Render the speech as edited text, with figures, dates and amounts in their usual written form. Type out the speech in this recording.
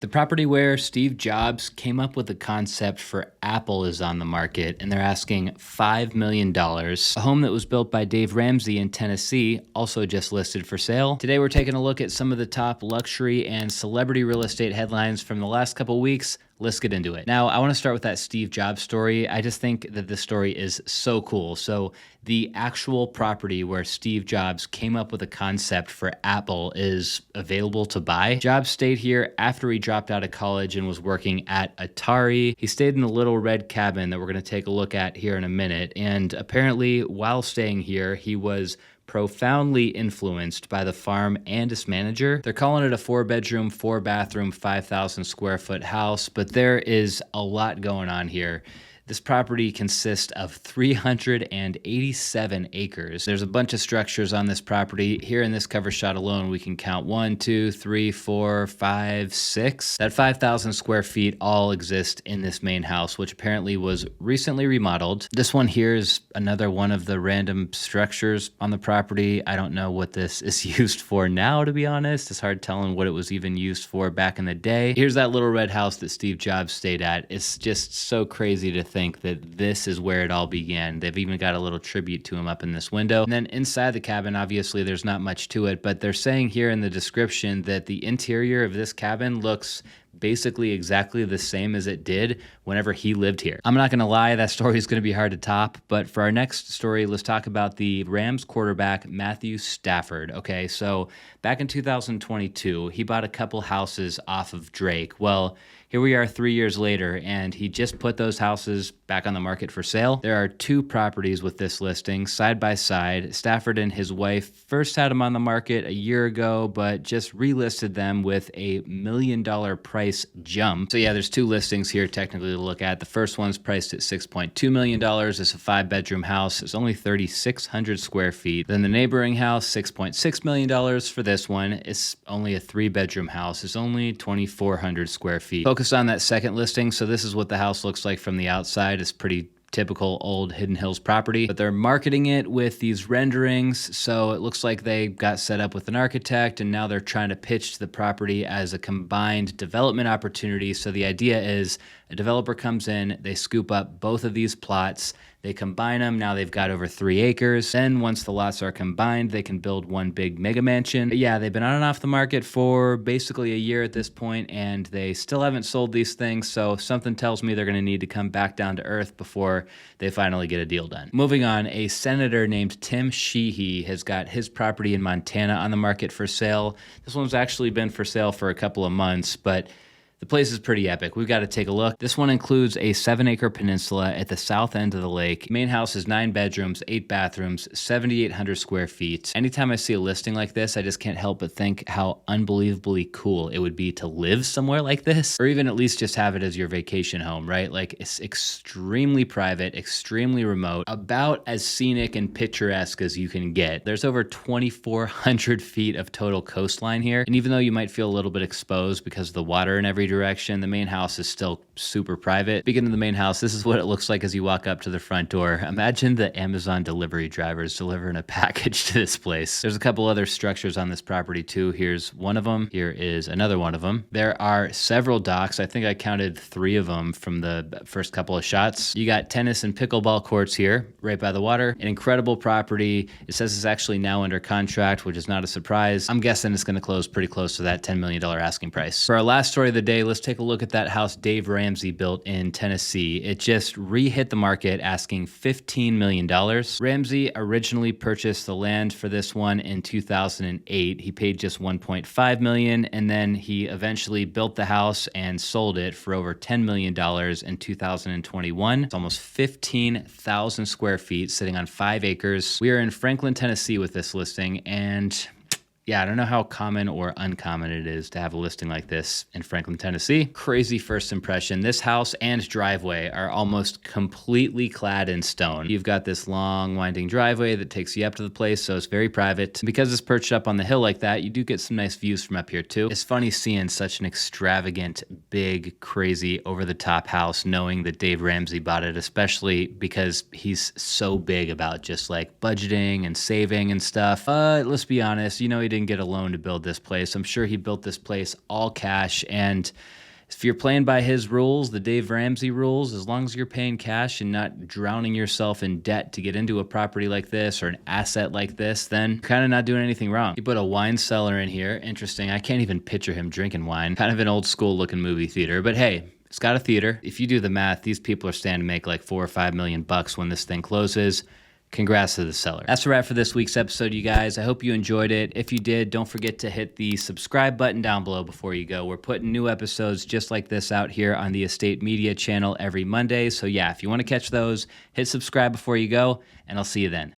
The property where Steve Jobs came up with the concept for Apple is on the market, and they're asking $5 million. A home that was built by Dave Ramsey in Tennessee, also just listed for sale. Today we're taking a look at some of the top luxury and celebrity real estate headlines from the last couple weeks. Let's get into it. Now, I want to start with that Steve Jobs story. I just think that this story is so cool. So the actual property where Steve Jobs came up with a concept for Apple is available to buy. Jobs stayed here after he dropped out of college and was working at Atari. He stayed in the little red cabin that we're going to take a look at here in a minute. And apparently, while staying here, he was profoundly influenced by the farm and its manager. They're calling it a 4-bedroom, 4-bathroom, 5,000 square foot house, but there is a lot going on here. This property consists of 387 acres. There's a bunch of structures on this property. Here in this cover shot alone, we can count 1, 2, 3, 4, 5, 6. That 5,000 square feet all exist in this main house, which apparently was recently remodeled. This one here is another one of the random structures on the property. I don't know what this is used for now, to be honest. It's hard telling what it was even used for back in the day. Here's that little red house that Steve Jobs stayed at. It's just so crazy to think that this is where it all began. They've even got a little tribute to him up in this window. And then inside the cabin, obviously there's not much to it, but they're saying here in the description that the interior of this cabin looks basically exactly the same as it did whenever he lived here. I'm not going to lie, that story is going to be hard to top, but for our next story, let's talk about the Rams quarterback, Matthew Stafford. Okay, so back in 2022, he bought a couple houses off of Drake. Well, here we are 3 years later, and he just put those houses back on the market for sale. There are 2 properties with this listing, side by side. Stafford and his wife first had them on the market a year ago, but just relisted them with a $1 million price jump. So yeah, there's 2 listings here technically to look at. The first one's priced at $6.2 million. It's a 5-bedroom house. It's only 3,600 square feet. Then the neighboring house, $6.6 million for this one. It's only a 3-bedroom house. It's only 2,400 square feet. Focus on that second listing. So this is what the house looks like from the outside. It's pretty typical old Hidden Hills property, but they're marketing it with these renderings. So it looks like they got set up with an architect and now they're trying to pitch the property as a combined development opportunity. So the idea is a developer comes in, they scoop up both of these plots, they combine them. Now they've got over 3 acres. Then once the lots are combined, they can build one big mega mansion. But yeah, they've been on and off the market for basically a year at this point, and they still haven't sold these things. So something tells me they're going to need to come back down to earth before they finally get a deal done. Moving on, a senator named Tim Sheehy has got his property in Montana on the market for sale. This one's actually been for sale for a couple of months, but the place is pretty epic. We've got to take a look. This one includes a 7-acre peninsula at the south end of the lake. Main house is 9 bedrooms, 8 bathrooms, 7,800 square feet. Anytime I see a listing like this, I just can't help but think how unbelievably cool it would be to live somewhere like this, or even at least just have it as your vacation home, right? Like, it's extremely private, extremely remote, about as scenic and picturesque as you can get. There's over 2,400 feet of total coastline here, and even though you might feel a little bit exposed because of the water in every direction, the main house is still super private. Speaking of the main house, this is what it looks like as you walk up to the front door. Imagine the Amazon delivery drivers delivering a package to this place. There's a couple other structures on this property too. Here's one of them. Here is another one of them. There are several docks. I think I counted 3 of them from the first couple of shots. You got tennis and pickleball courts here, right by the water. An incredible property. It says it's actually now under contract, which is not a surprise. I'm guessing it's going to close pretty close to that $10 million asking price. For our last story of the day, let's take a look at that house Dave Ramsey built in Tennessee. It just re-hit the market asking $15 million. Ramsey originally purchased the land for this one in 2008. He paid just $1.5 million, and then he eventually built the house and sold it for over $10 million in 2021. It's almost 15,000 square feet sitting on 5 acres. We are in Franklin, Tennessee with this listing, and yeah, I don't know how common or uncommon it is to have a listing like this in Franklin, Tennessee. Crazy first impression. This house and driveway are almost completely clad in stone. You've got this long winding driveway that takes you up to the place, so it's very private. Because it's perched up on the hill like that, you do get some nice views from up here too. It's funny seeing such an extravagant, big, crazy, over-the-top house knowing that Dave Ramsey bought it, especially because he's so big about just like budgeting and saving and stuff. Let's be honest, you know he didn't didn't get a loan to build this place. I'm sure he built this place all cash. And if you're playing by his rules, the Dave Ramsey rules, as long as you're paying cash and not drowning yourself in debt to get into a property like this or an asset like this, then you're kind of not doing anything wrong. He put a wine cellar in here. Interesting. I can't even picture him drinking wine. Kind of an old school looking movie theater, but hey, it's got a theater. If you do the math, these people are standing to make like $4 or $5 million when this thing closes. Congrats to the seller. That's a wrap for this week's episode, you guys. I hope you enjoyed it. If you did, don't forget to hit the subscribe button down below before you go. We're putting new episodes just like this out here on the Estate Media channel every Monday. So yeah, if you want to catch those, hit subscribe before you go, and I'll see you then.